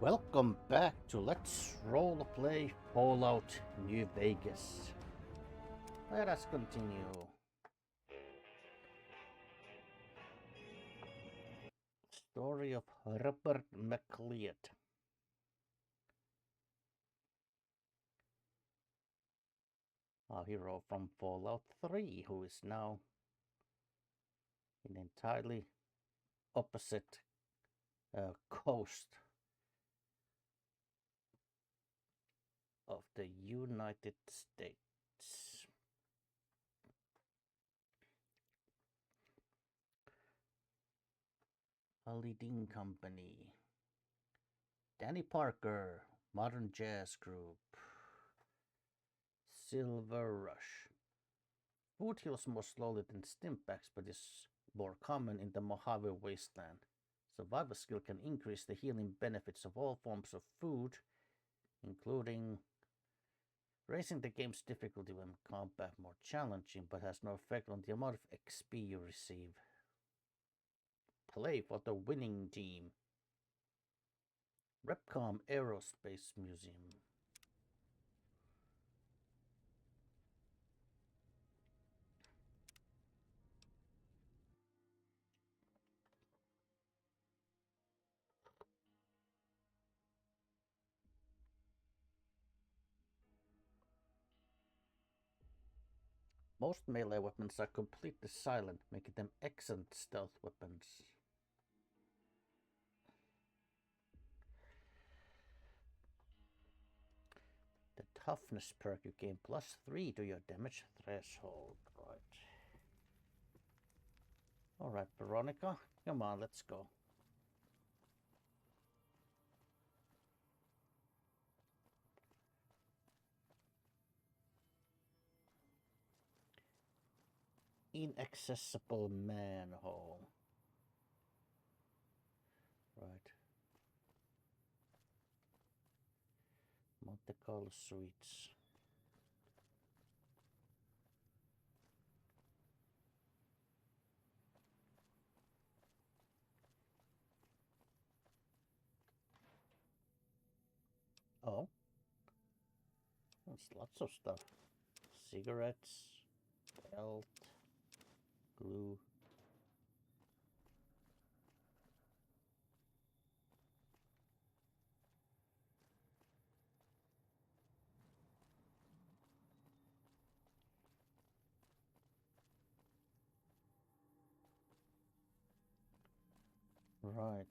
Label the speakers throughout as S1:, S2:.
S1: Welcome back to Let's Roleplay Fallout New Vegas. Let us continue. Story of Robert McLeod. Our hero from Fallout 3, who is now in entirely opposite coast of the United States. A leading company. Danny Parker, Modern Jazz Group. Silver Rush. Food heals more slowly than stimpaks, but is more common in the Mojave Wasteland. Survival skill can increase the healing benefits of all forms of food, including raising the game's difficulty when combat more challenging, but has no effect on the amount of XP you receive. Play for the winning team. Repcom Aerospace Museum. Most melee weapons are completely silent, making them excellent stealth weapons. The toughness perk you gain +3 to your damage threshold. Right. Alright, Veronica, come on, let's go. Inaccessible manhole. Right. Monte Carlo Suites. Oh. There's lots of stuff. Cigarettes, belt, glue. Right.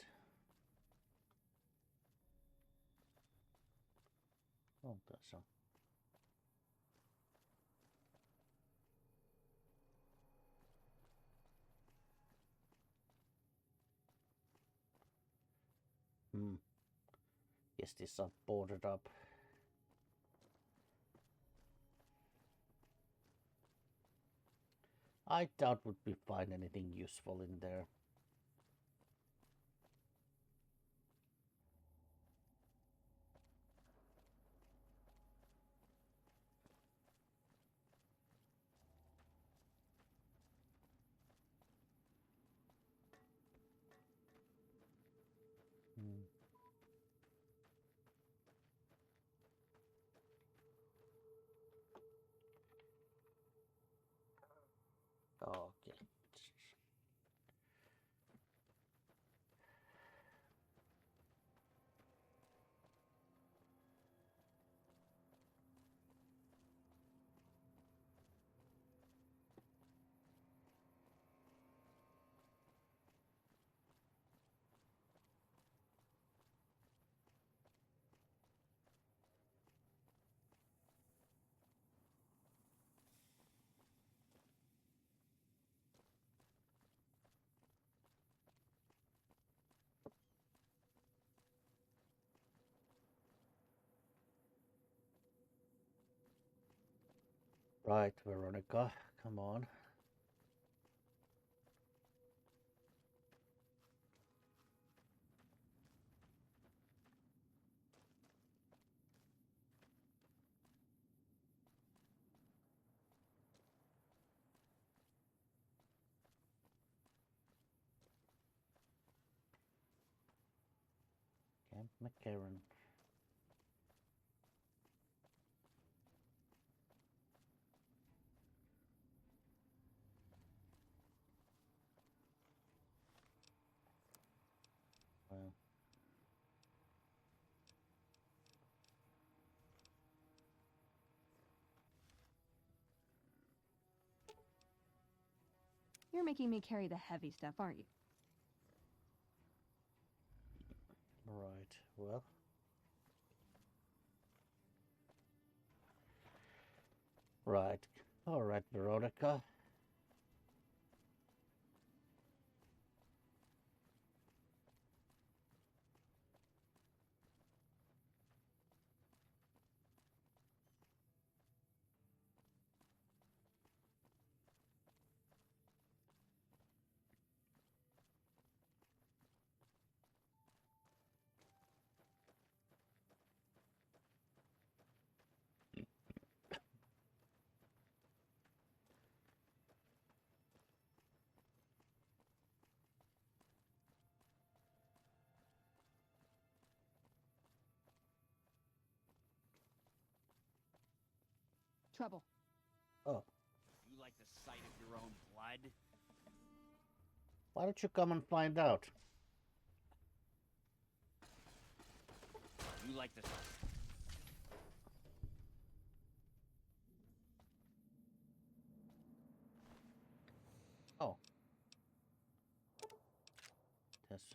S1: Oh, that's so. Guess these are boarded up. I doubt would we find anything useful in there. Okay. Right, Veronica, come on. McCarran. Well,
S2: You're making me carry the heavy stuff, aren't you?
S1: right. Well. Right. All right, Veronica.
S2: Trouble.
S1: Oh,
S3: You like the sight of your own blood?
S1: why don't you come and find out?
S3: You like the...
S1: Oh. That's,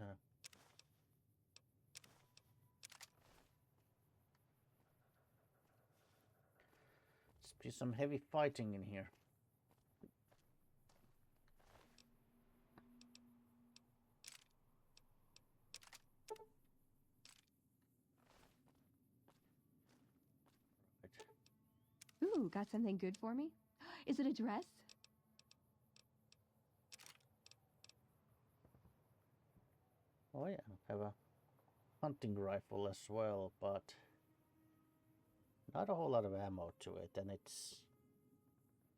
S1: Must be some heavy fighting in here.
S2: Ooh, got something good for me? Is it a dress?
S1: Oh yeah, I have a hunting rifle as well, but not a whole lot of ammo to it, and it's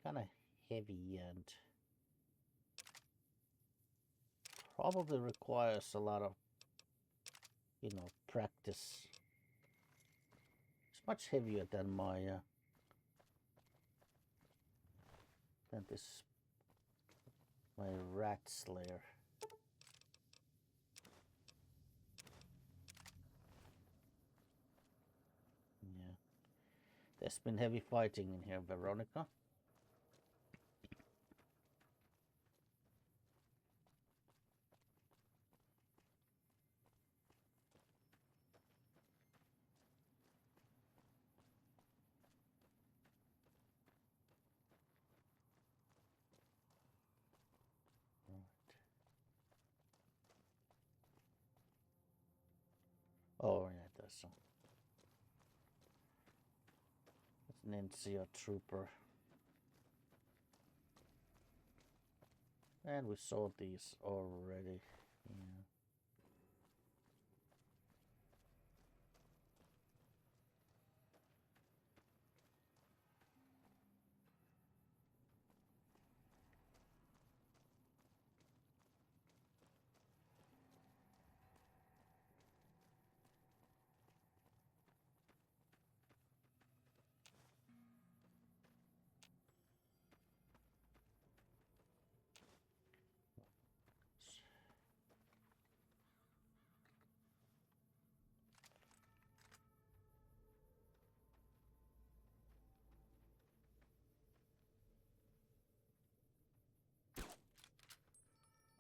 S1: kind of heavy and probably requires a lot of, practice. It's much heavier than my my rat slayer. Yeah, there's been heavy fighting in here, Veronica. Oh yeah, there's some. It's an NCO trooper. And we saw these already. Yeah.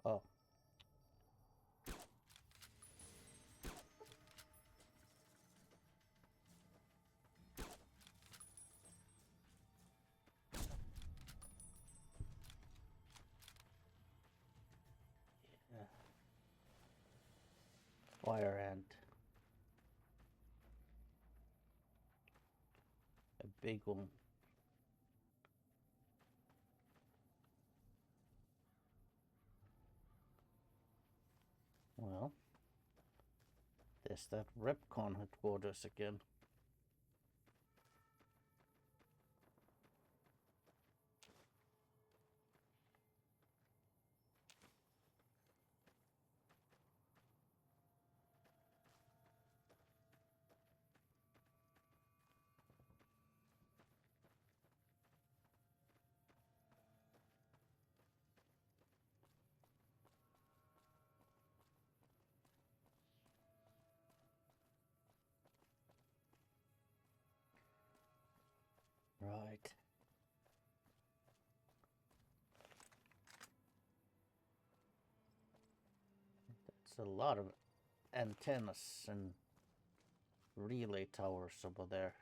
S1: Oh. Yeah. Fire ant. A big one. Well, there's that Repcon headquarters again. There's a lot of antennas and relay towers over there.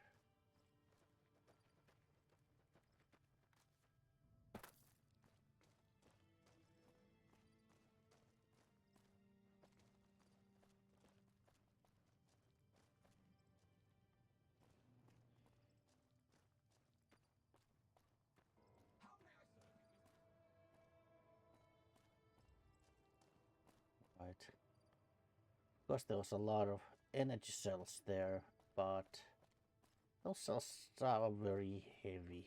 S1: Right. Of course, there was a lot of energy cells there, but those cells are very heavy.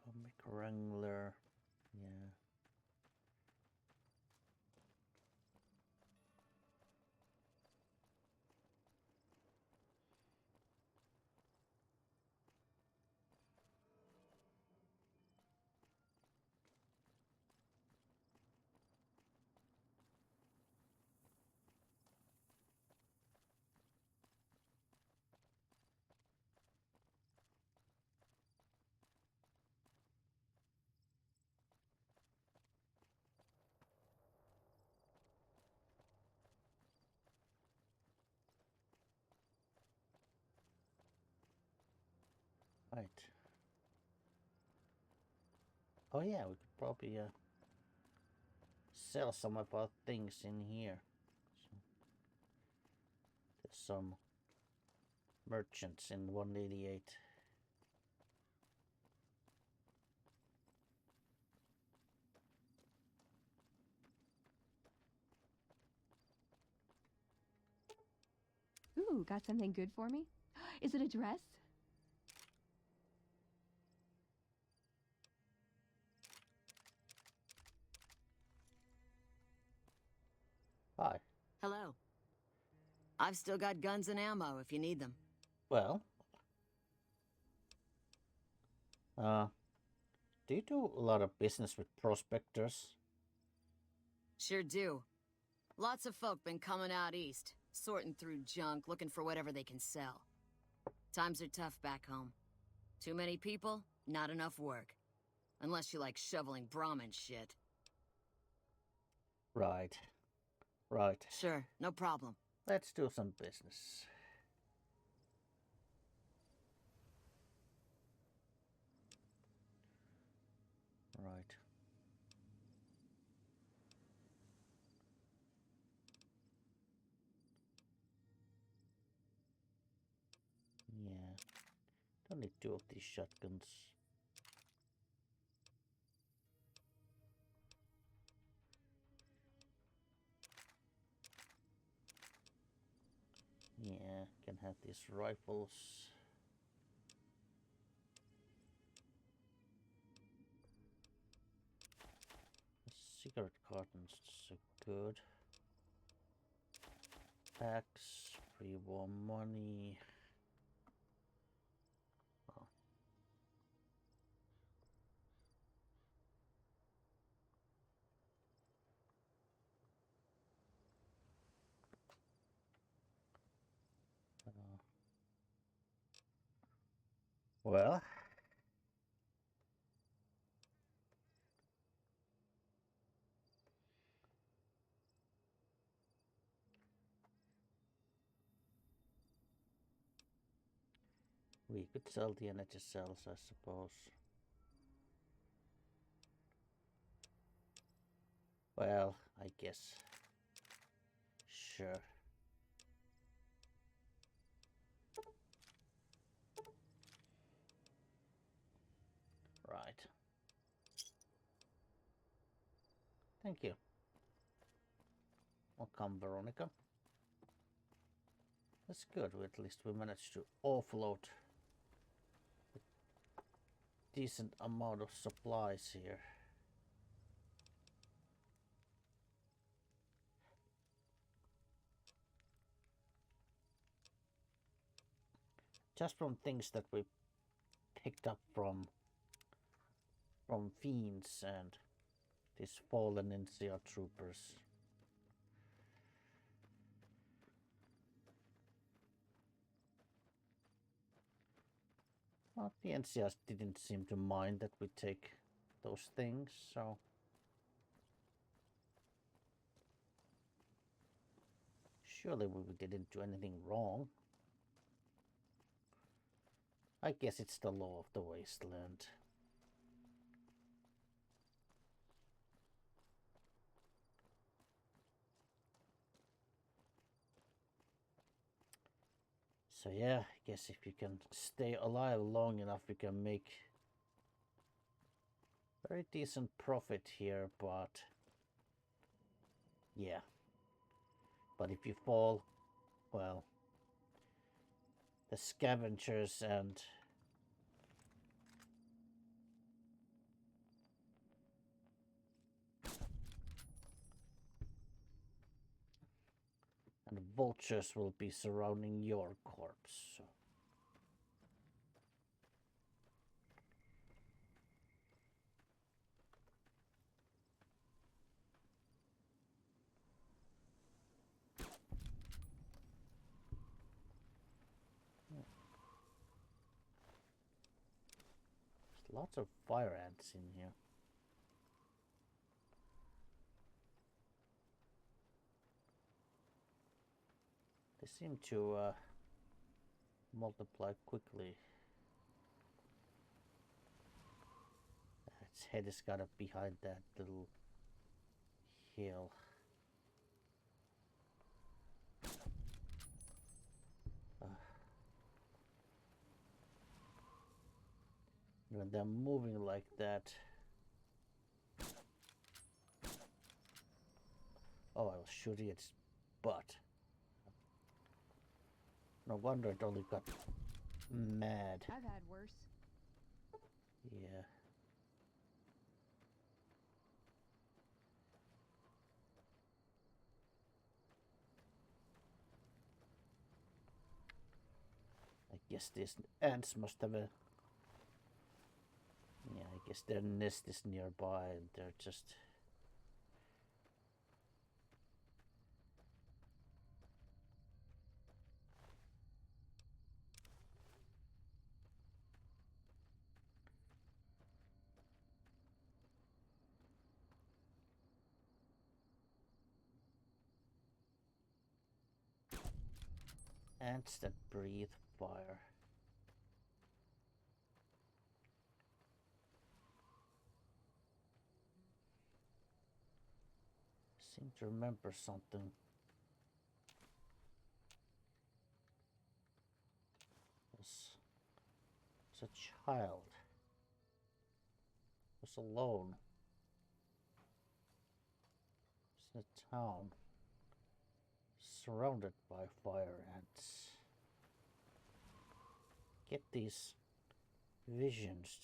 S1: Atomic Wrangler, yeah. Right. Oh yeah, we could probably sell some of our things in here. So there's some merchants in 188.
S2: Ooh, got something good for me? Is it a dress?
S1: Hi.
S4: Hello. I've still got guns and ammo if you need them.
S1: Well, do you do a lot of business with prospectors?
S4: Sure do. Lots of folk been coming out east, sorting through junk, looking for whatever they can sell. Times are tough back home. Too many people, not enough work. Unless you like shoveling brahmin shit.
S1: Right. Right.
S4: Sure, no problem.
S1: Let's do some business. Right. Yeah. Don't need two of these shotguns. Yeah, can have these rifles. Cigarette cartons are good. Packs, pre-war money. Oh. Well, we could sell the energy cells, I suppose. Well, I guess. Sure. Right. Thank you. Welcome, Veronica. That's good. At least we managed to offload a decent amount of supplies here. Just from things that we picked up from fiends and These fallen NCR troopers. Well, the NCRs didn't seem to mind that we take those things, so... Surely we didn't do anything wrong. I guess it's the law of the wasteland. So yeah, I guess if you can stay alive long enough, you can make very decent profit here, but yeah. But if you fall, well, the scavengers and vultures will be surrounding your corpse. So. There's lots of fire ants in here. They seem to multiply quickly. Its head is got up behind that little hill. When they're moving like that. Oh, I'll shoot its butt. No wonder it only got mad.
S2: I've had worse.
S1: Yeah. I guess these ants must have a... Yeah, I guess their nest is nearby and they're just... Ants that breathe fire. Seem to remember something. Was a child. Was alone. Was in a town. Surrounded by fire ants. Get these visions,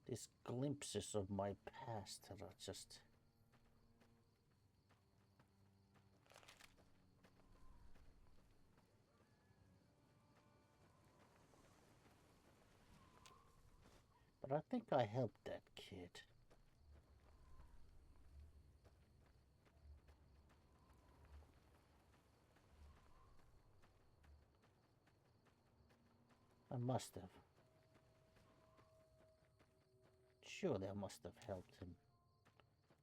S1: these glimpses of my past that are just... But I think I helped that kid. I must have. Surely I must have helped him.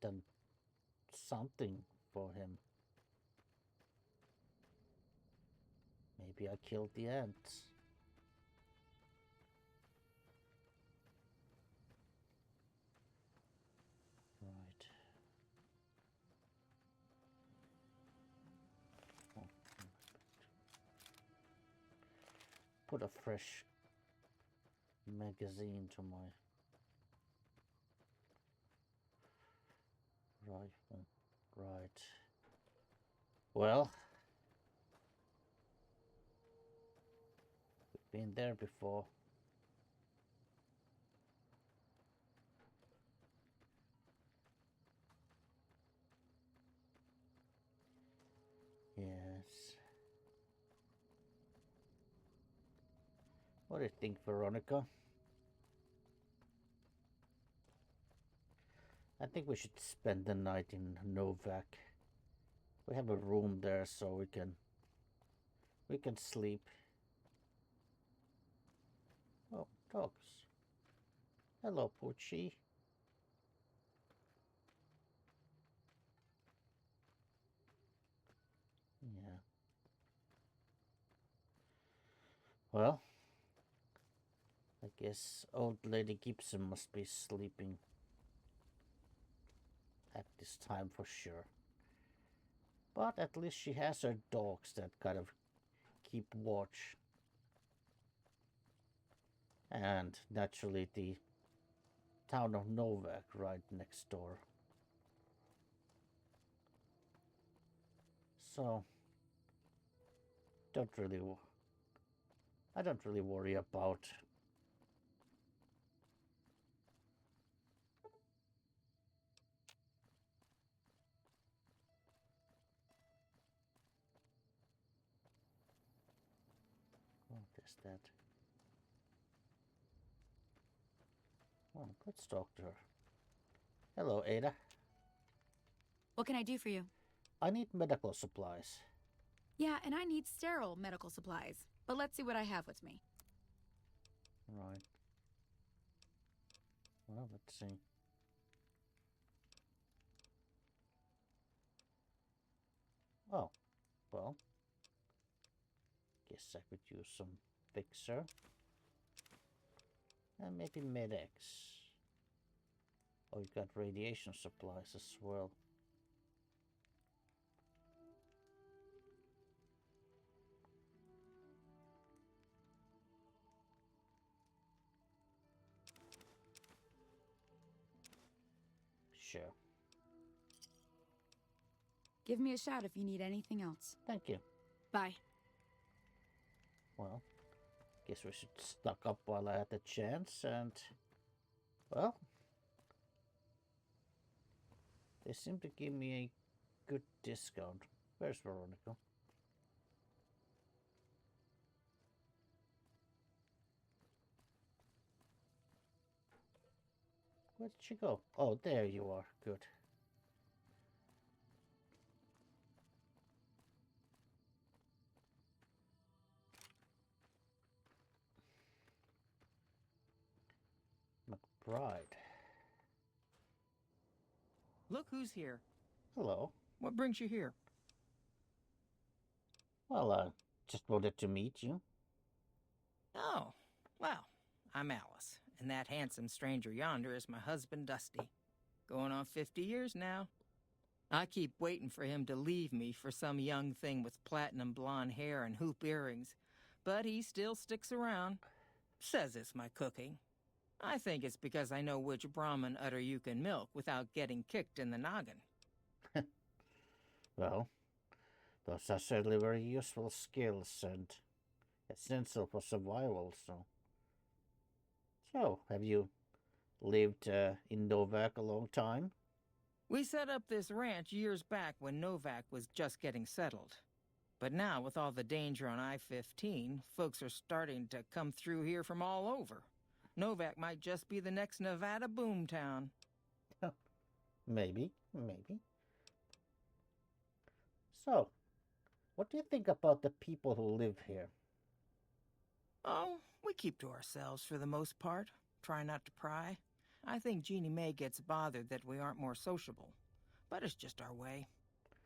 S1: Done something for him. Maybe I killed the ants. Right. Oh, put a fresh magazine to my rifle. Right. Well, we've been there before. Yes. What do you think, Veronica? think we should spend the night in Novac. We have a room there, so we can sleep. Oh, dogs. Hello, Poochie. Yeah. Well, I guess old lady Gibson must be sleeping at this time for sure. But at least she has her dogs that kind of keep watch. And naturally the town of Novac right next door. So I don't really worry about what is that? Oh, let's talk to her. Hello, Ada.
S5: What can I do for you?
S1: I need medical supplies.
S5: Yeah, and I need sterile medical supplies. But let's see what I have with me.
S1: Right. Well, let's see. Oh, well. Guess I could use some fixer. And maybe Med-X. Oh, you got radiation supplies as well. Sure.
S5: Give me a shout if you need anything else.
S1: Thank you.
S5: Bye.
S1: Well, guess we should stock up while I had the chance, and well, they seem to give me a good discount. Where's Veronica? Where did she go? Oh, there you are. Good. McBride.
S6: Look who's here.
S1: Hello.
S6: What brings you here?
S1: Well, just wanted to meet you.
S6: Oh, well, I'm Alice, and that handsome stranger yonder is my husband, Dusty. Going on 50 years now. I keep waiting for him to leave me for some young thing with platinum blonde hair and hoop earrings, but he still sticks around. Says it's my cooking. I think it's because I know which brahmin udder you can milk without getting kicked in the noggin.
S1: Well, those are certainly very useful skills and essential for survival, so... So, have you lived in Novac a long time?
S6: We set up this ranch years back when Novac was just getting settled. But now, with all the danger on I-15, folks are starting to come through here from all over. Novac might just be the next Nevada boomtown.
S1: Maybe. So, what do you think about the people who live here?
S6: Oh, we keep to ourselves for the most part. Try not to pry. I think Jeannie Mae gets bothered that we aren't more sociable. But it's just our way.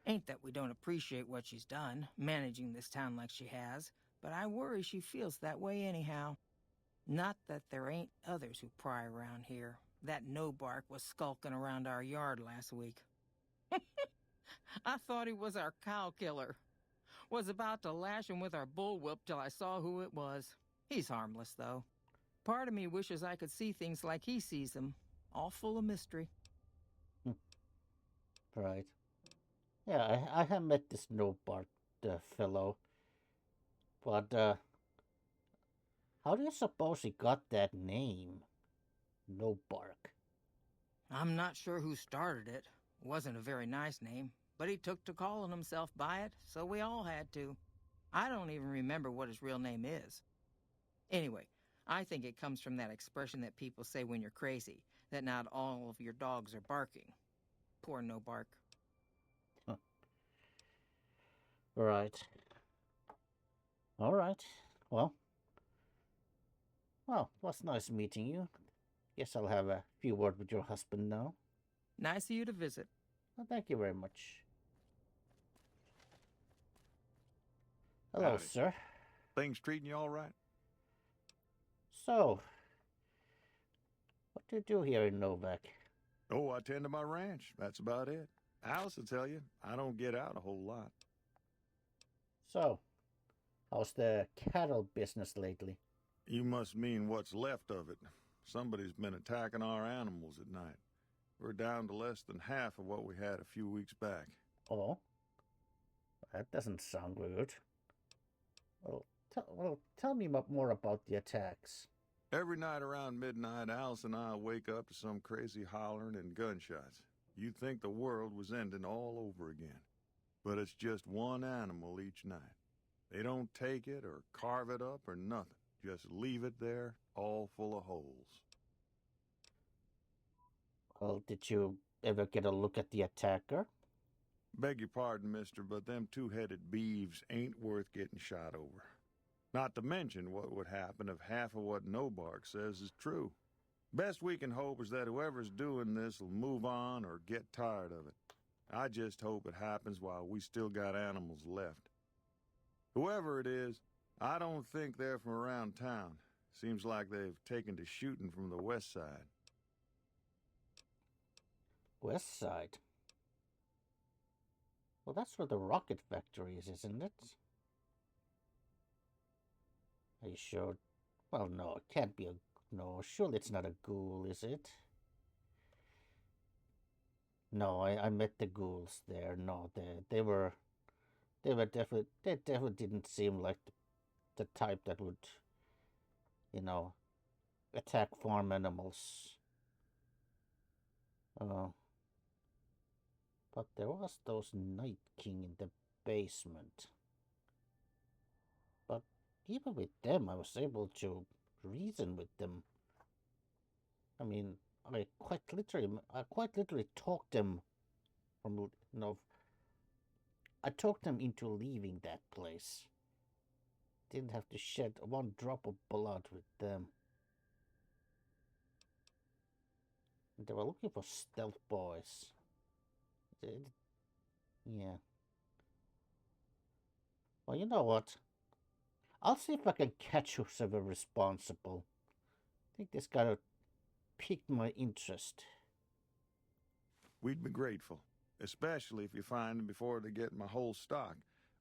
S6: Ain't that we don't appreciate what she's done, managing this town like she has, but I worry she feels that way anyhow. Not that there ain't others who pry around here. That no-bark was skulking around our yard last week. I thought he was our cow killer. Was about to lash him with our bullwhip till I saw who it was. He's harmless, though. Part of me wishes I could see things like he sees them, all full of mystery.
S1: Right. Yeah, I have met this no-bark fellow. But, how do you suppose he got that name? No-bark.
S6: I'm not sure who started it. Wasn't a very nice name, but he took to calling himself by it, so we all had to. I don't even remember what his real name is. Anyway, I think it comes from that expression that people say when you're crazy, that not all of your dogs are barking. Poor No Bark.
S1: Right. All right. Well, it was nice meeting you. Guess I'll have a few words with your husband now.
S6: Nice of you to visit.
S1: Well, thank you very much. Hello,
S7: Howdy.
S1: sir.
S7: Things treating you all right?
S1: So, what do you do here in Novac?
S7: Oh, I tend to my ranch. That's about it. Alice will tell you, I don't get out a whole lot.
S1: So, how's the cattle business lately?
S7: You must mean what's left of it. Somebody's been attacking our animals at night. We're down to less than half of what we had a few weeks back.
S1: Oh, that doesn't sound good. Well, tell me more about the attacks.
S7: Every night around midnight, Alice and I wake up to some crazy hollering and gunshots. You'd think the world was ending all over again. But it's just one animal each night. They don't take it or carve it up or nothing. Just leave it there, all full of holes.
S1: Well, did you ever get a look at the attacker?
S7: Beg your pardon, mister, but them two-headed beeves ain't worth getting shot over. Not to mention what would happen if half of what Nobark says is true. Best we can hope is that whoever's doing this will move on or get tired of it. I just hope it happens while we still got animals left. Whoever it is, I don't think they're from around town. Seems like they've taken to shooting from the west side.
S1: West side? Well, that's where the rocket factory is, isn't it? Are you sure? Well, no, it can't be a... No, surely it's not a ghoul, is it? No, I met the ghouls there. No, they definitely didn't seem like the type that would, attack farm animals. But there was those Nightkin in the basement. But even with them, I was able to reason with them. I mean, I quite literally talked them from, I talked them into leaving that place. Didn't have to shed one drop of blood with them. They were looking for stealth boys. Yeah. Well, you know what? I'll see if I can catch whoever responsible. I think this guy piqued my interest.
S7: We'd be grateful, especially if you find them before they get my whole stock.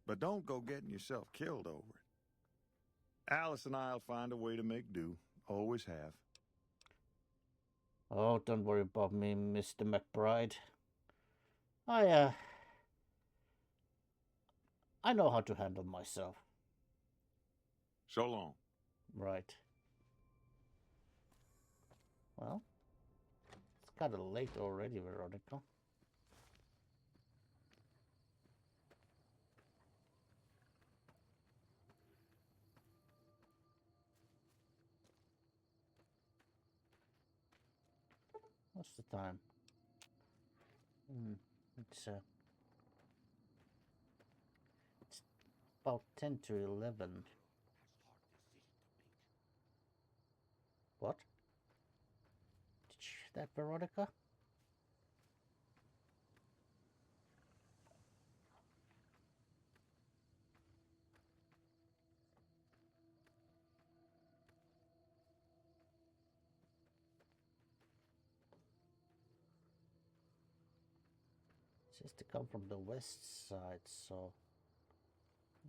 S7: But don't go getting yourself killed over it. Alice and I'll find a way to make do. Always have.
S1: Oh, don't worry about me, Mr. McBride. I know how to handle myself.
S7: So long.
S1: Right. Well, it's kind of late already, Veronica. What's the time? It's about 10 to 11. What? Did you hear that, Veronica? It says to come from the west side, so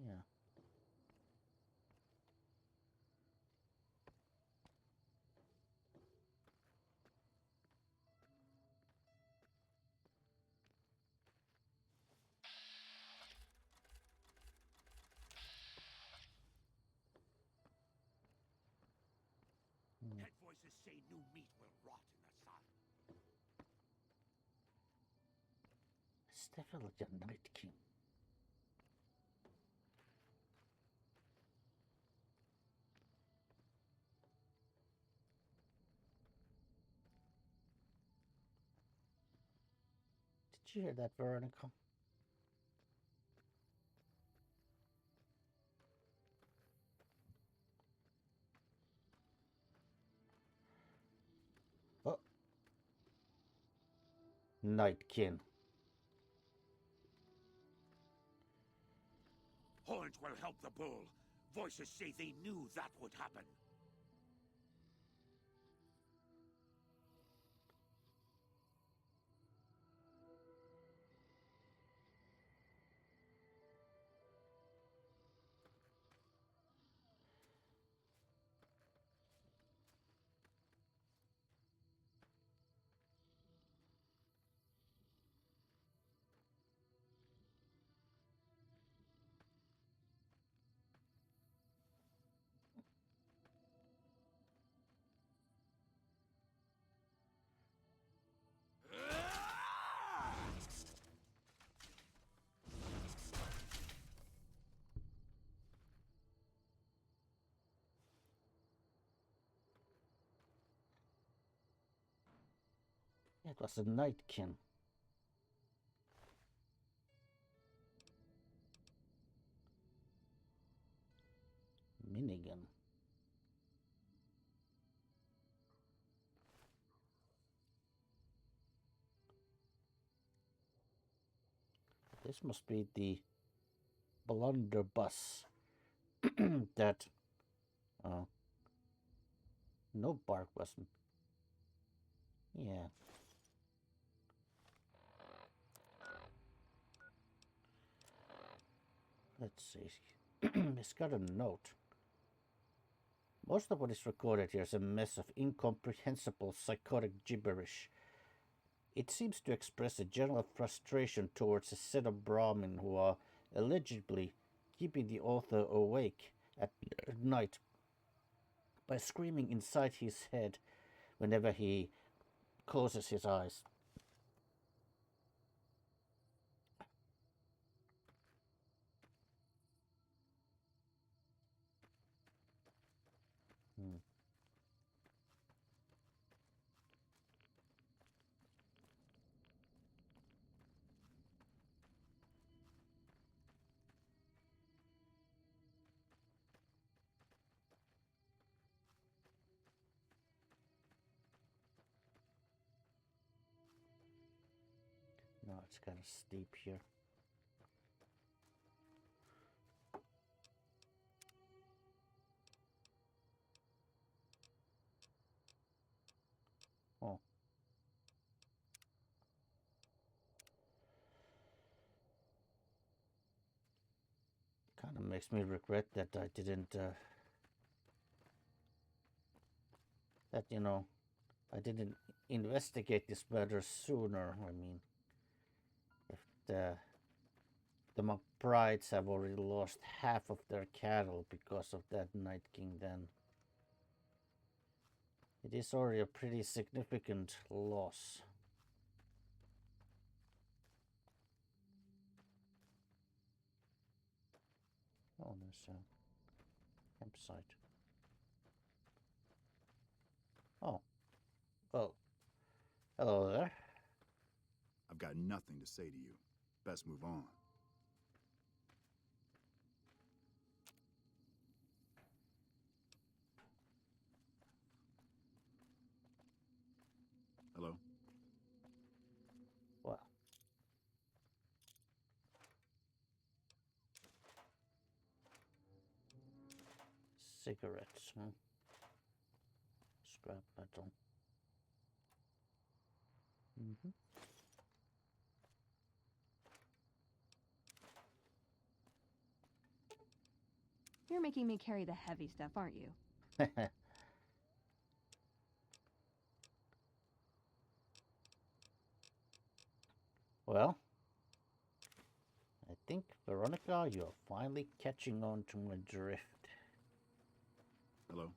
S1: yeah.
S3: Head voices say new meat will rot in the sun.
S1: It's definitely a Nightkin. you hear that, Veronica? Oh. Nightkin.
S3: Horns will help the bull. Voices say they knew that would happen.
S1: It was a Nightkin. Minigun. This must be the blunderbuss that Novac wasn't. Yeah. Let's see. It's got a note. Most of what is recorded here is a mess of incomprehensible psychotic gibberish. It seems to express a general frustration towards a set of brahmin who are allegedly keeping the author awake at night by screaming inside his head whenever he closes his eyes. No, it's kind of steep here. Oh. Kind of makes me regret that I didn't, I didn't investigate this matter sooner. I mean, if the McBrides have already lost half of their cattle because of that Nightkin, then it is already a pretty significant loss. Oh, there's a campsite. Oh. Well, hello there.
S8: I've got nothing to say to you. Best move on. Hello?
S1: What? Cigarettes, huh? Scrap metal. Mm-hmm.
S2: You're making me carry the heavy stuff, aren't you?
S1: Well, I think, Veronica, you're finally catching on to my drift.
S8: Hello?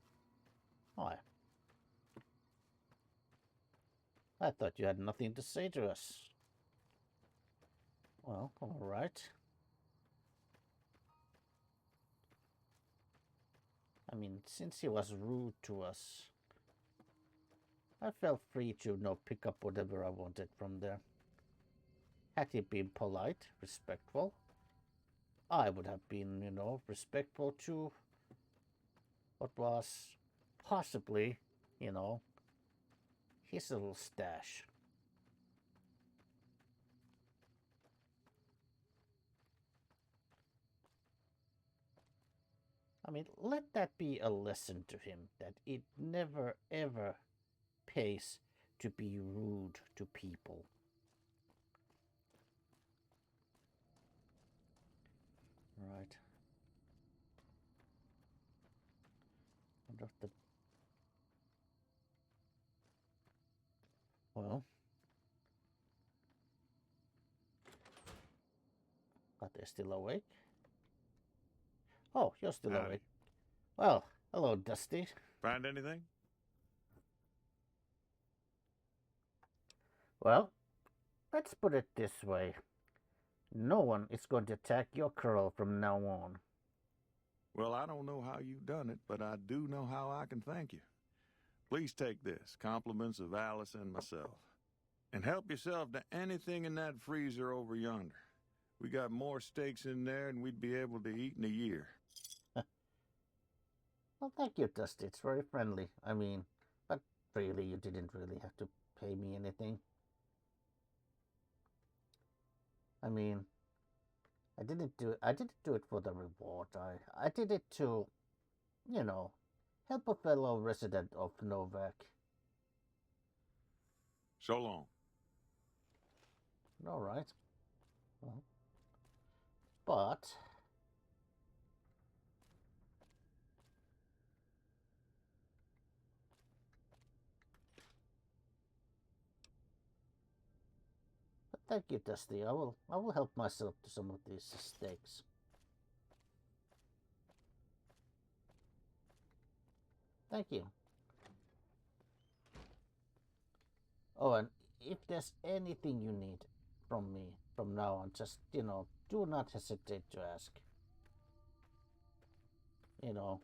S1: Hi. I thought you had nothing to say to us. Well, all right. I mean, since he was rude to us, I felt free to, pick up whatever I wanted from there. Had he been polite, respectful, I would have been, you know, respectful to what was possibly, you know, his little stash. I mean, let that be a lesson to him that it never ever pays to be rude to people. Right. Wonder if the... Well... But they're still awake? Oh, you're still
S7: Howdy.
S1: awake. Well, hello, Dusty.
S7: Find anything?
S1: Well, let's put it this way. No one is going to attack your Corral from now on.
S7: Well, I don't know how you've done it, but I do know how I can thank you. Please take this, compliments of Alice and myself. And help yourself to anything in that freezer over yonder. We got more steaks in there than we'd be able to eat in a year.
S1: Well, thank you, Dusty. It's very friendly. I mean, but really, you didn't really have to pay me anything. I mean, I didn't do it for the reward. I did it to, you know, help a fellow resident of Novac.
S7: So long.
S1: All right. Well, but thank you, Dusty. I will help myself to some of these steaks. Thank you. Oh, and if there's anything you need from me from now on, just, you know, do not hesitate to ask. You know,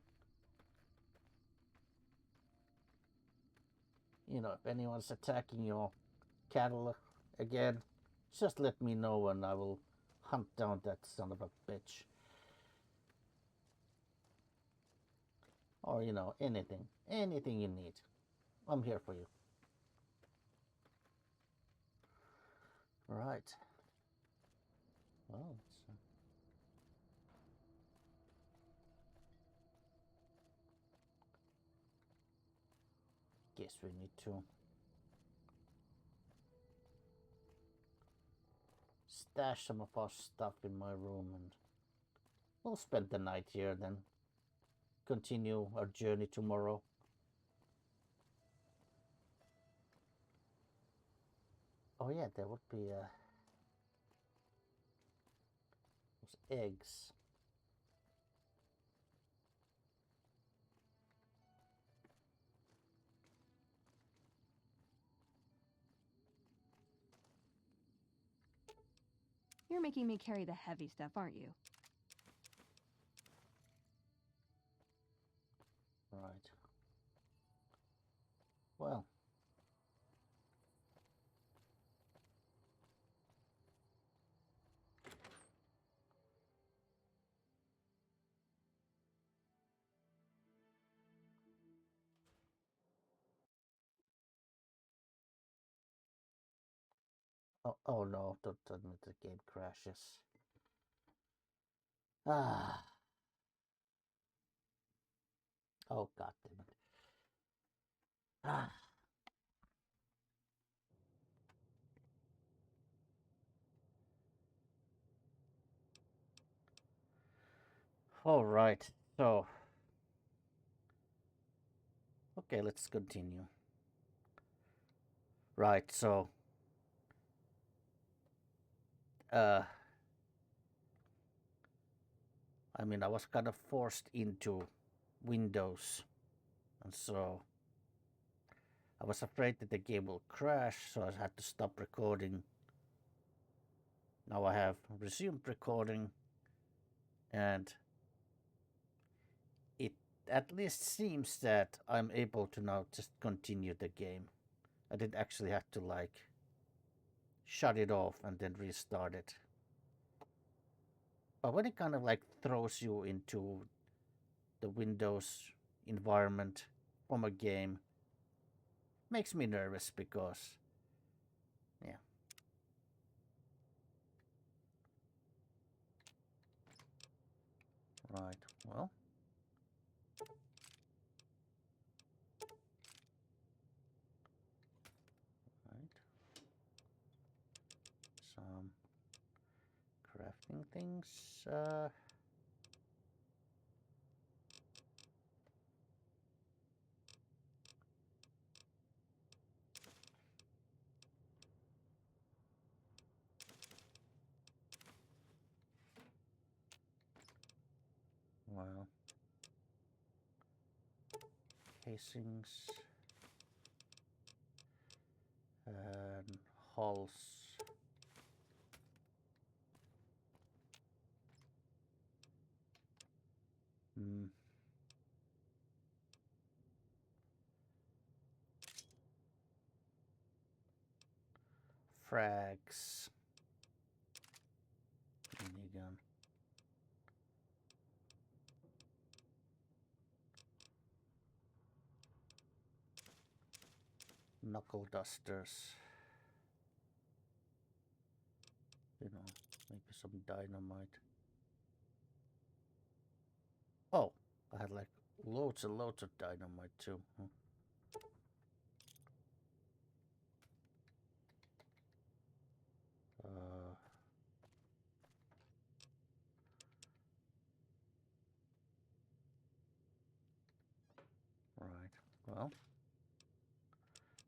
S1: if anyone's attacking your cattle again, just let me know and I will hunt down that son of a bitch. Or, you know, anything you need. I'm here for you. Right. Well, guess we need to stash some of our stuff in my room and we'll spend the night here, then continue our journey tomorrow. Oh yeah, there would be those eggs.
S2: You're making me carry the heavy stuff, aren't you?
S1: Right. Well. Oh no, don't tell me the game crashes. Ah. Oh god damn it. Ah. All right. So, okay, let's continue. Right. So, I mean, I was kind of forced into Windows, and so I was afraid that the game will crash, so I had to stop recording. Now I have resumed recording, and it at least seems that I'm able to now just continue the game. I didn't actually have to, like, shut it off and then restart it. But when it kind of like throws you into the Windows environment from a game, makes me nervous because, yeah. Right, well. Right. Some crafting things. Well, casings and hulls. Hmm. Frags. Minigun. Knuckle dusters. You know, maybe some dynamite. Oh, I had like loads and loads of dynamite too. Huh? Right. Well,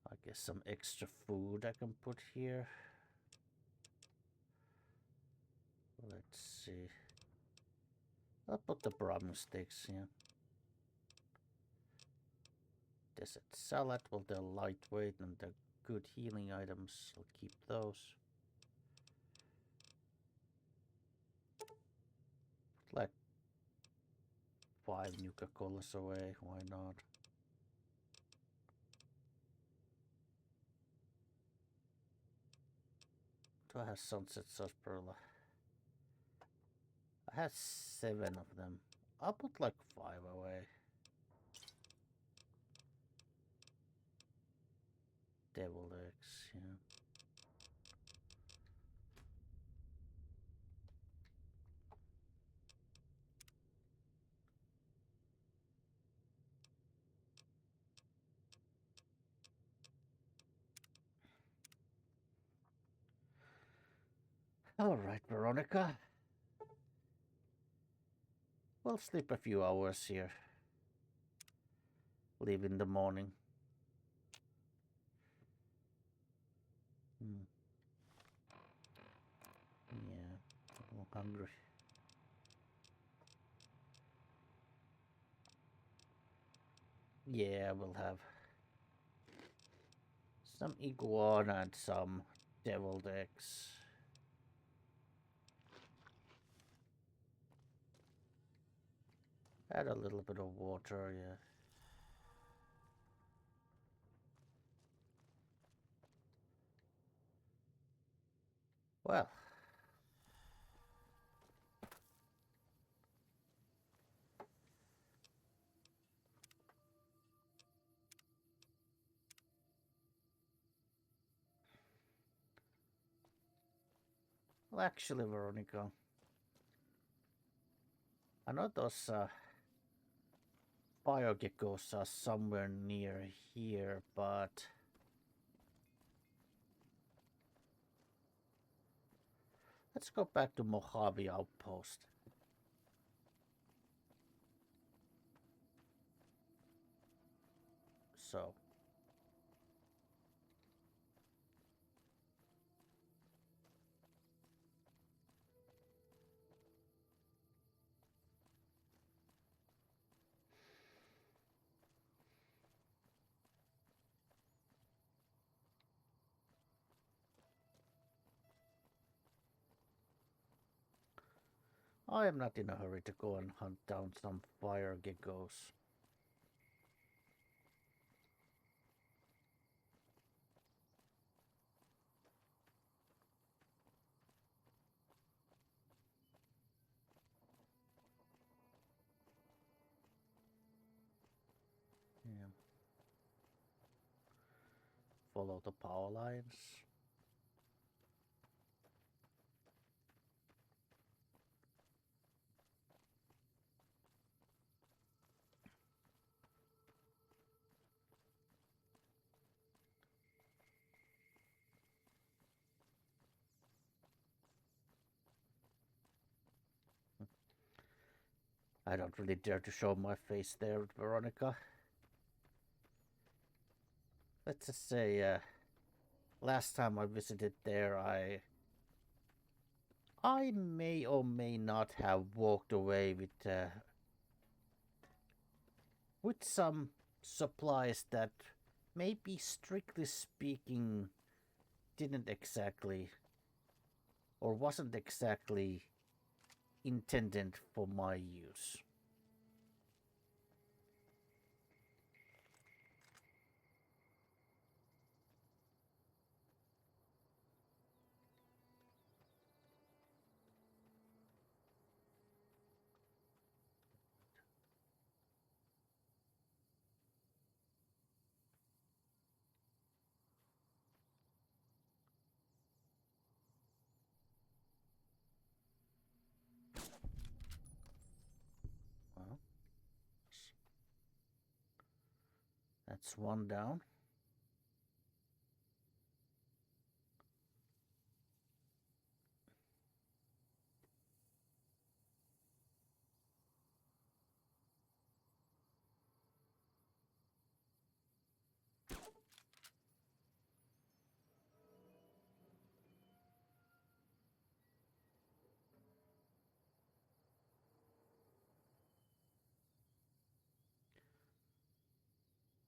S1: I guess some extra food I can put here. Let's see. I'll put the brahmin sticks, yeah. Desert salad, well, they're lightweight and they're good healing items. I'll keep those. Like 5 Nuka-Colas away, why not? Do I have sunset sarsaparilla? I had 7 of them. I'll put like 5 away. Devil eggs, yeah. All right, Veronica. We'll sleep a few hours here. Leave in the morning. Yeah, I'm hungry. Yeah, we'll have some iguana and some deviled eggs. Add a little bit of water, yeah. Well. Well, actually, Veronica, I know those fire geckos are somewhere near here, but let's go back to Mojave Outpost. So. I am not in a hurry to go and hunt down some fire geckos. follow the power lines. I don't really dare to show my face there, Veronica. Let's just say, last time I visited there, I may or may not have walked away with some supplies that maybe strictly speaking didn't exactly or wasn't exactly intended for my use. Well, that's one down.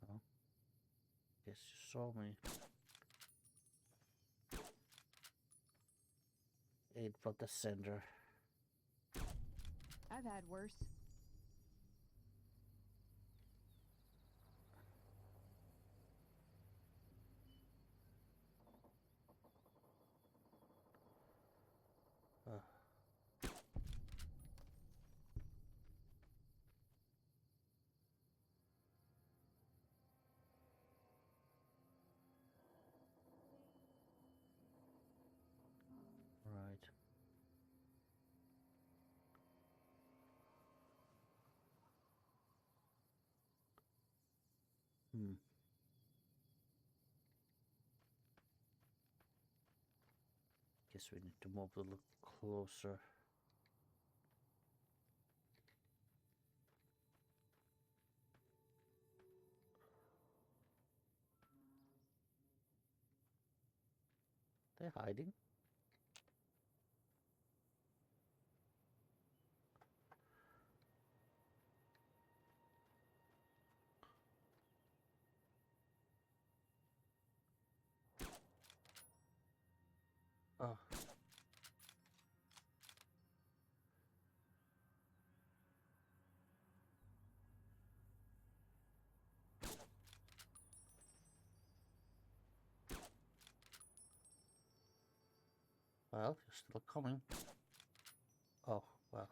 S1: Well, guess you saw me. Aid for the sender.
S2: I've had worse.
S1: Right. Guess we need to move a little closer. They're hiding. Oh. Well, you're still coming. Oh, well.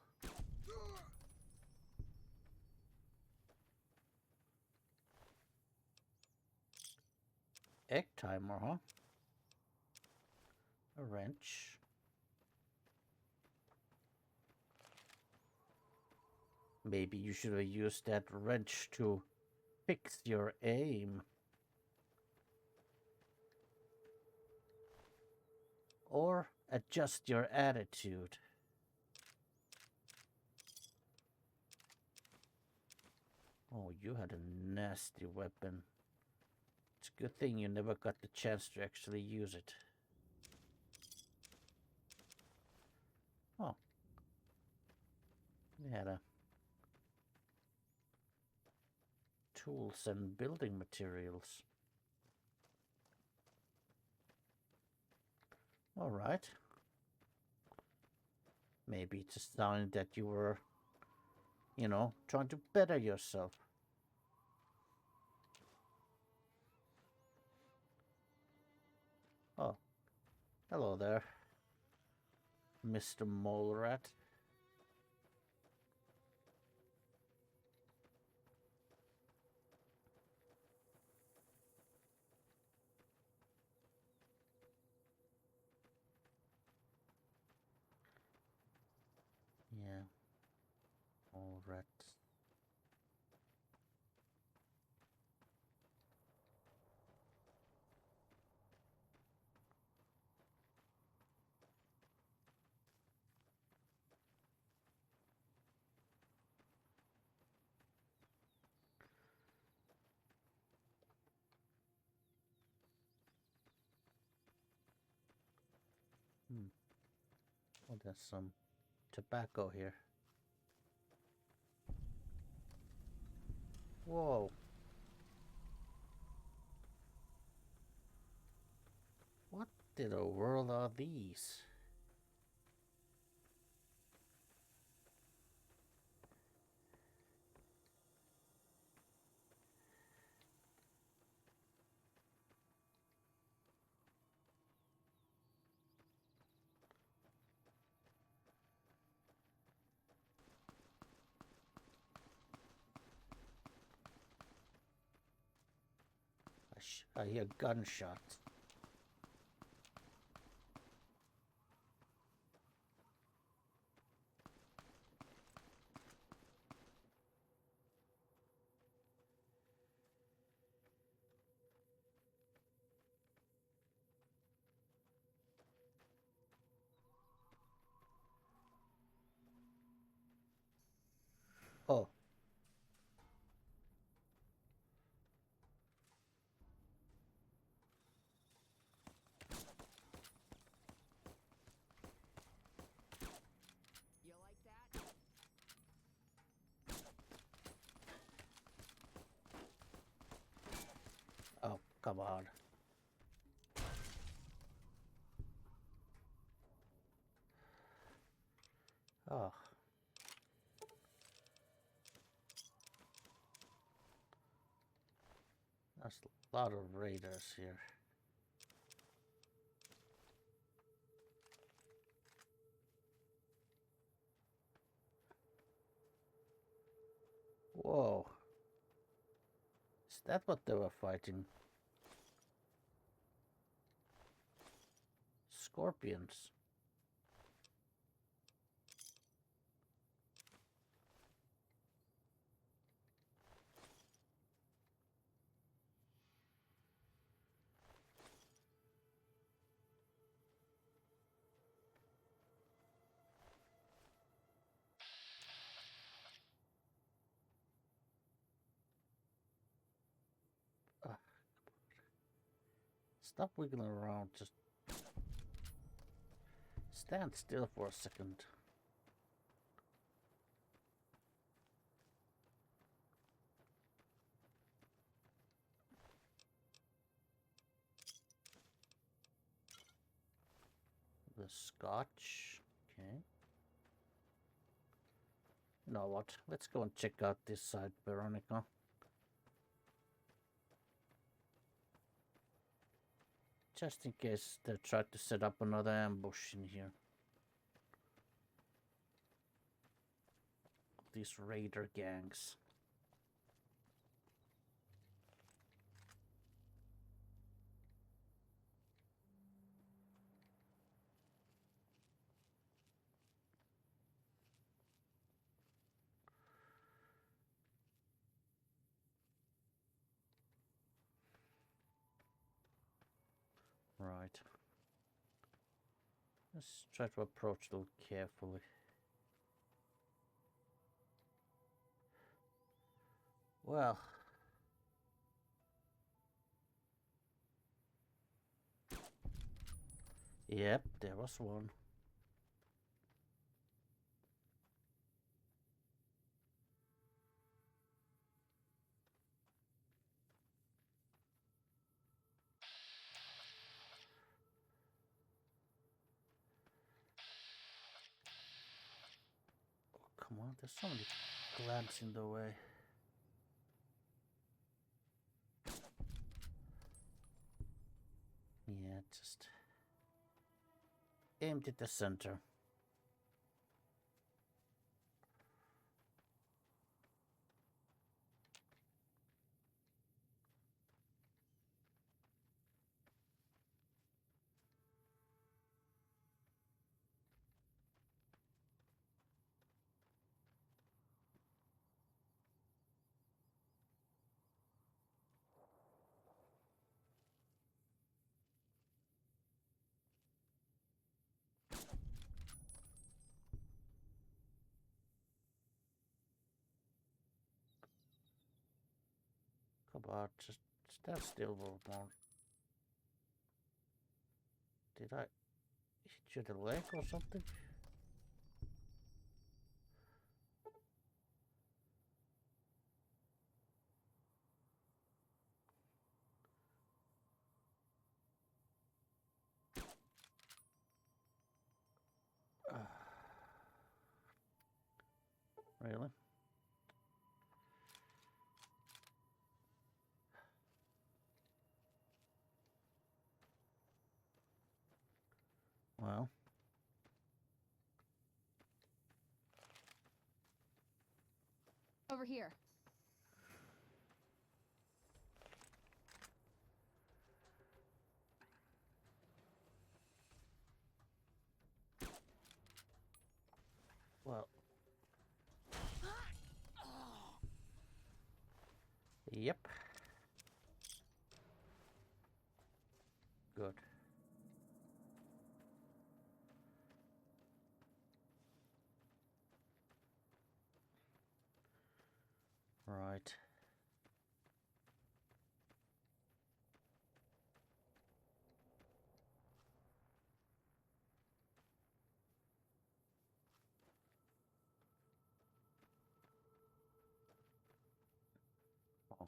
S1: Egg timer, huh? A wrench. Maybe you should have used that wrench to fix your aim. Or adjust your attitude. Oh, you had a nasty weapon. It's a good thing you never got the chance to actually use it. Oh. We had a tools and building materials. All right. Maybe it's a sign that you were, you know, trying to better yourself. Oh, hello there, Mr. Mole Rat. Oh, there's some tobacco here. Whoa. What in the world are these? I hear gunshots. Oh.
S4: You like that?
S1: Oh, come on. Oh. There's a lot of raiders here. Whoa. Is that what they were fighting? Scorpions. Ah, stop wiggling around. Just stand still for a second. The scotch. Okay. You know what? Let's go and check out this side, Veronica. Just in case they tried to set up another ambush in here. These raider gangs. Right. Let's try to approach a little carefully. Well. Yep, there was one. Oh, come on, there's so many glams in the way. Yeah, just aimed at the center. Come on, just stand still a little more. Did I hit you in the leg or something? Really? Well.
S2: Over here.
S1: Well. Yep. Good. Right. Oh.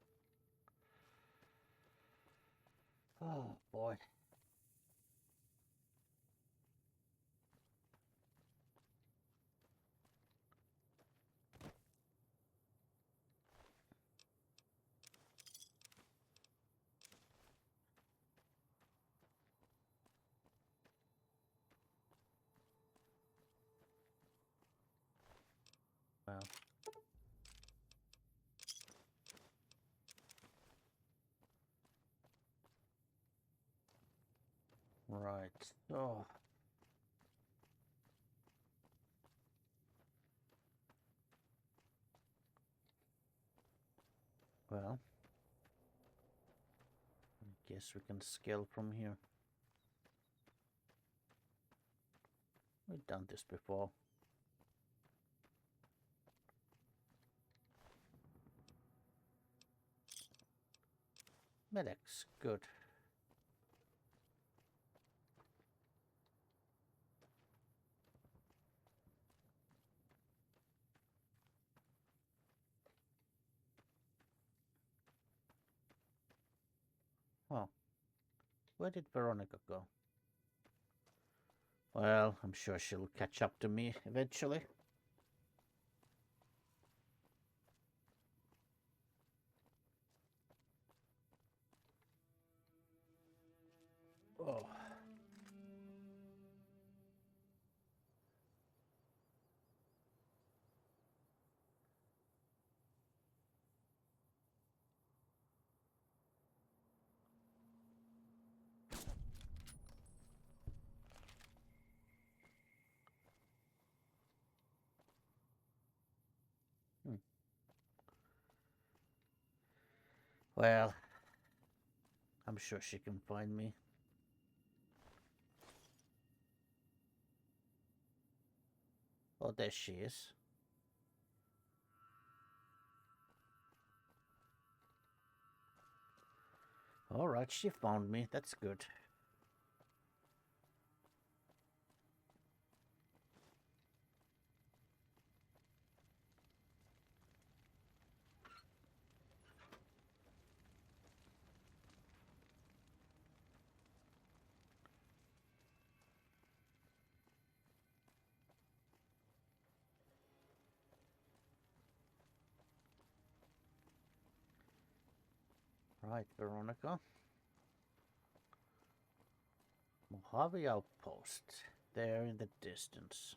S1: Oh boy. Well. Right. Oh. Well. I guess we can scale from here. We've done this before. Medics, good. Oh, where did Veronica go? Well, I'm sure she'll catch up to me eventually. Oh. Well, I'm sure she can find me. Oh, there she is. All right, she found me. That's good. Right, Veronica. Mojave Outpost. There in the distance.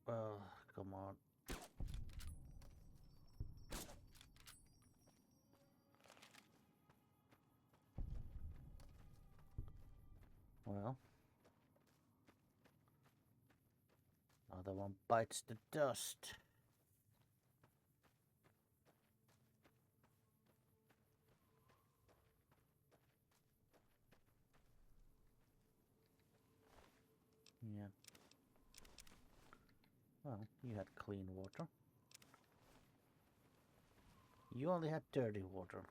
S1: Well, come on. Well. Another one bites the dust. Yeah. Well, you had clean water. You only had dirty water.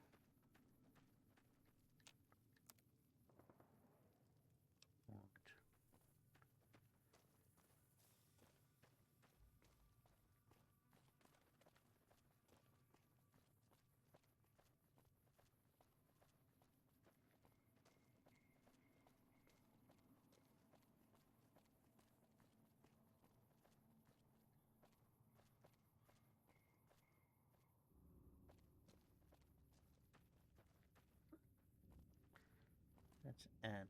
S1: That's ant.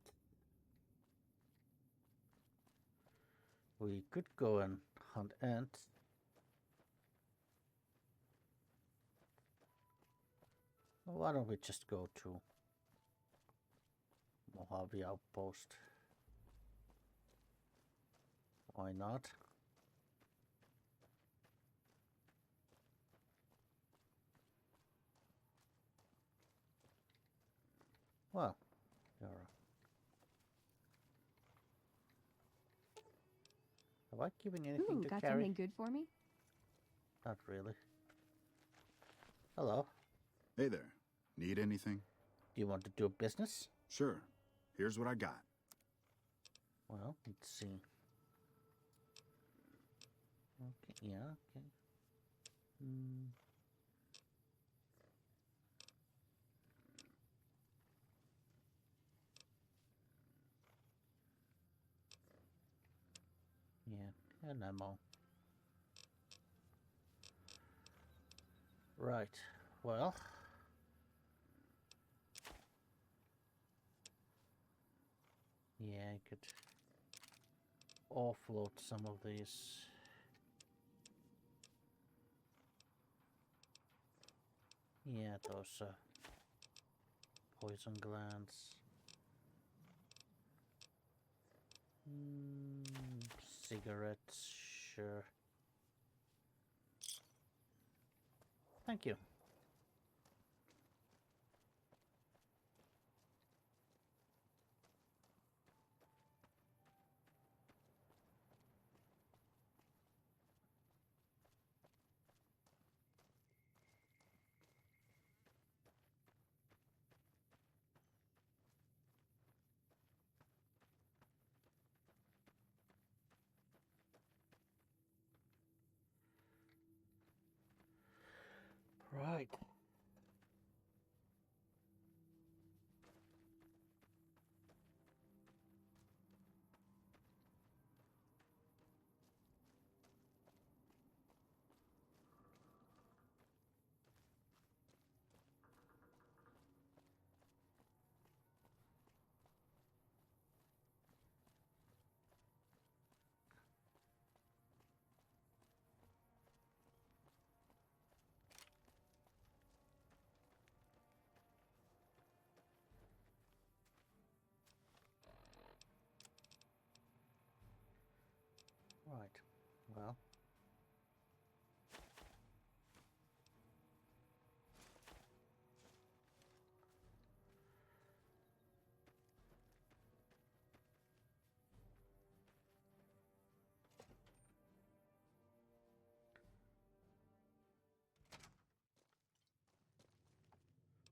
S1: We could go and hunt ants. Well, why don't we just go to Mojave Outpost? Why not? Well, there are. Have I given anything
S2: Ooh,
S1: to
S2: got
S1: carry?
S2: something good for me?
S1: Not really. Hello.
S8: Hey there. Need anything?
S1: Do you want to do business?
S8: Sure. Here's what I got.
S1: Well, let's see. Okay, yeah, okay. Yeah, and ammo. Right, well. Yeah, I could offload some of these. Yeah, those poison glands. Cigarettes, sure. Thank you. Right. Right. Well.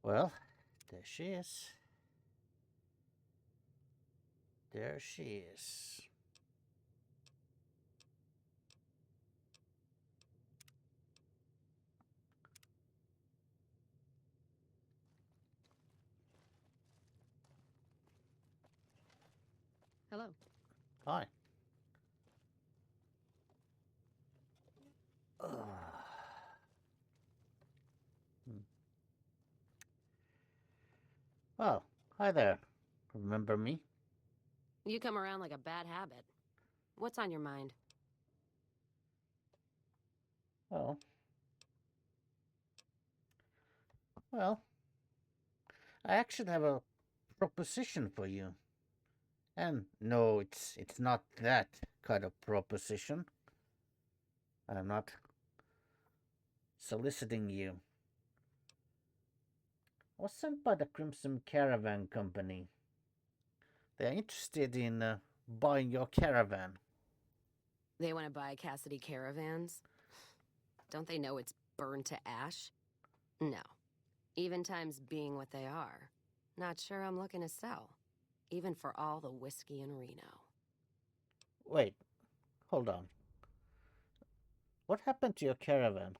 S1: Well, there she is. There she is.
S2: Hello.
S1: Hi. Well, hi there. Remember me?
S9: You come around like a bad habit. What's on your mind?
S1: Oh. Well, I actually have a proposition for you. And no, it's not that kind of proposition. I'm not soliciting you. I was sent by the Crimson Caravan Company. They're interested in buying your caravan.
S9: They want to buy Cassidy caravans? Don't they know it's burned to ash? No. Even times being what they are. Not sure I'm looking to sell. Even for all the whiskey in Reno.
S1: Wait, hold on. What happened to your caravan?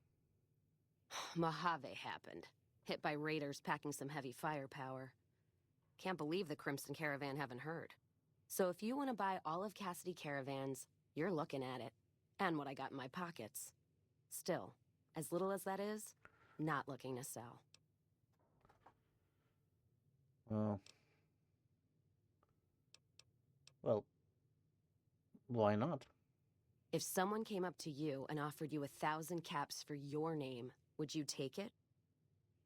S9: Mojave happened. Hit by raiders packing some heavy firepower. Can't believe the Crimson Caravan haven't heard. So if you want to buy all of Cassidy Caravans, you're looking at it. And what I got in my pockets. Still, as little as that is, not looking to sell.
S1: Well, why not?
S9: If someone came up to you and offered you 1,000 caps for your name, would you take it?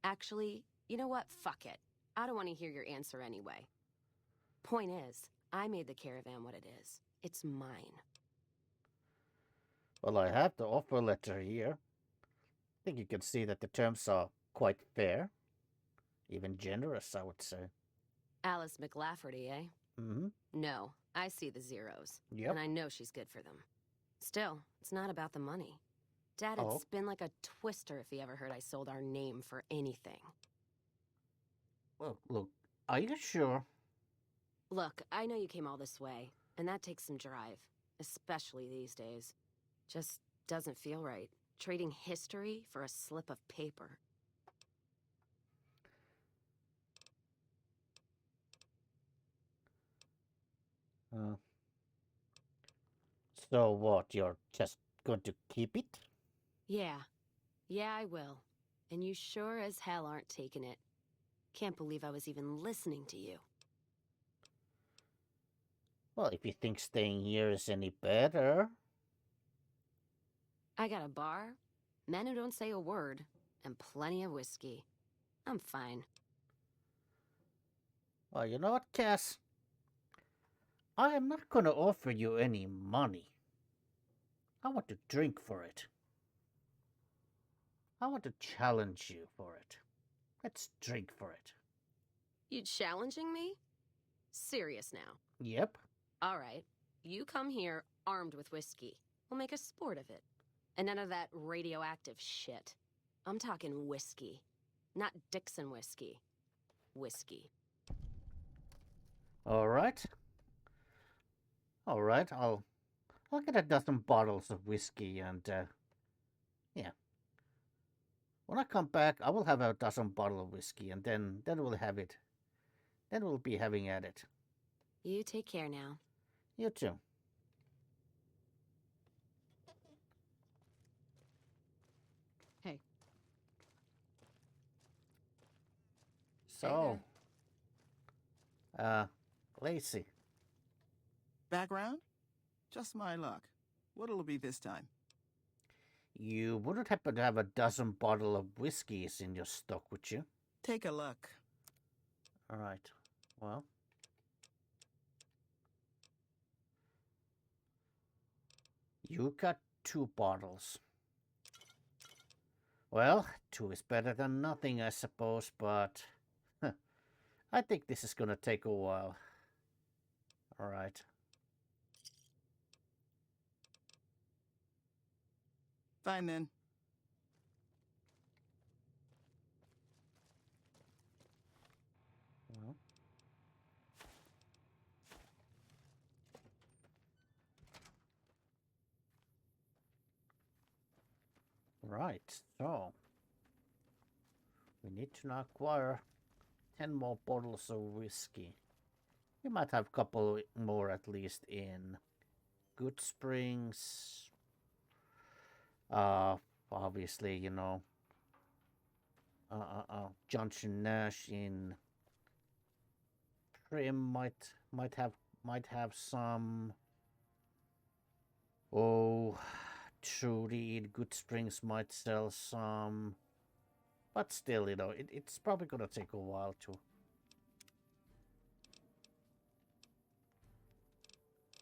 S9: Actually, you know what? Fuck it. I don't want to hear your answer anyway. Point is, I made the caravan what it is. It's mine.
S1: Well, I have the offer letter here. I think you can see that the terms are quite fair. Even generous, I would say.
S9: Alice McLafferty, eh?
S1: Mm-hmm.
S9: No, I see the zeros.
S1: Yep.
S9: And I know she's good for them. Still, it's not about the money. Dad'd spin like a twister if he ever heard I sold our name for anything.
S1: Well, look, are you sure?
S9: Look, I know you came all this way, and that takes some drive. Especially these days. Just doesn't feel right. Trading history for a slip of paper.
S1: So what, you're just going to keep it?
S9: Yeah. Yeah, I will. And you sure as hell aren't taking it. Can't believe I was even listening to you.
S1: Well, if you think staying here is any better...
S9: I got a bar, men who don't say a word, and plenty of whiskey. I'm fine.
S1: Well, you know what, Cass? I am not going to offer you any money. I want to drink for it. I want to challenge you for it. Let's drink for it.
S9: You challenging me? Serious now?
S1: Yep.
S9: All right. You come here armed with whiskey. We'll make a sport of it. And none of that radioactive shit. I'm talking whiskey. Not Dixon whiskey. Whiskey.
S1: All right. All right, I'll get a dozen bottles of whiskey and, yeah. When I come back, I will have a dozen bottles of whiskey, and then we'll have it. Then we'll be having at it.
S9: You take care now.
S1: You too.
S2: Hey.
S1: So, Lacey.
S10: Background? Just my luck. What'll it be this time?
S1: You wouldn't happen to have a dozen bottles of whiskeys in your stock, would you?
S10: Take a look.
S1: All right. Well. You got 2 bottles. Well, 2 is better than nothing, I suppose, but I think this is gonna take a while. All right.
S10: Fine then.
S1: Well. Right, so we need to now acquire 10 more bottles of whiskey. We might have a couple more at least in Good Springs. Obviously, you know, Johnson Nash in Prim might have some. Oh, Trudy in Good Springs might sell some, but still, you know, it's probably gonna take a while to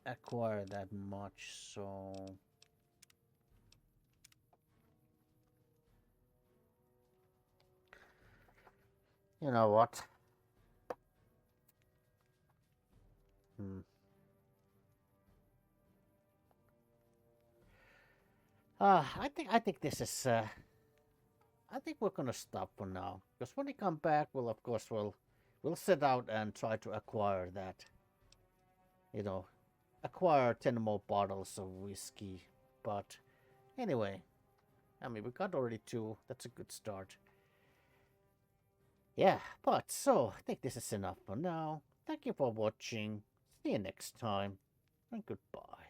S1: acquire that much, so you know what? I think this is I think we're gonna stop for now. Because when we come back, we'll of course we'll set out and try to acquire that. You know, acquire 10 more bottles of whiskey. But anyway, I mean, we got already 2. That's a good start. Yeah, but so I think this is enough for now. Thank you for watching. See you next time, and goodbye.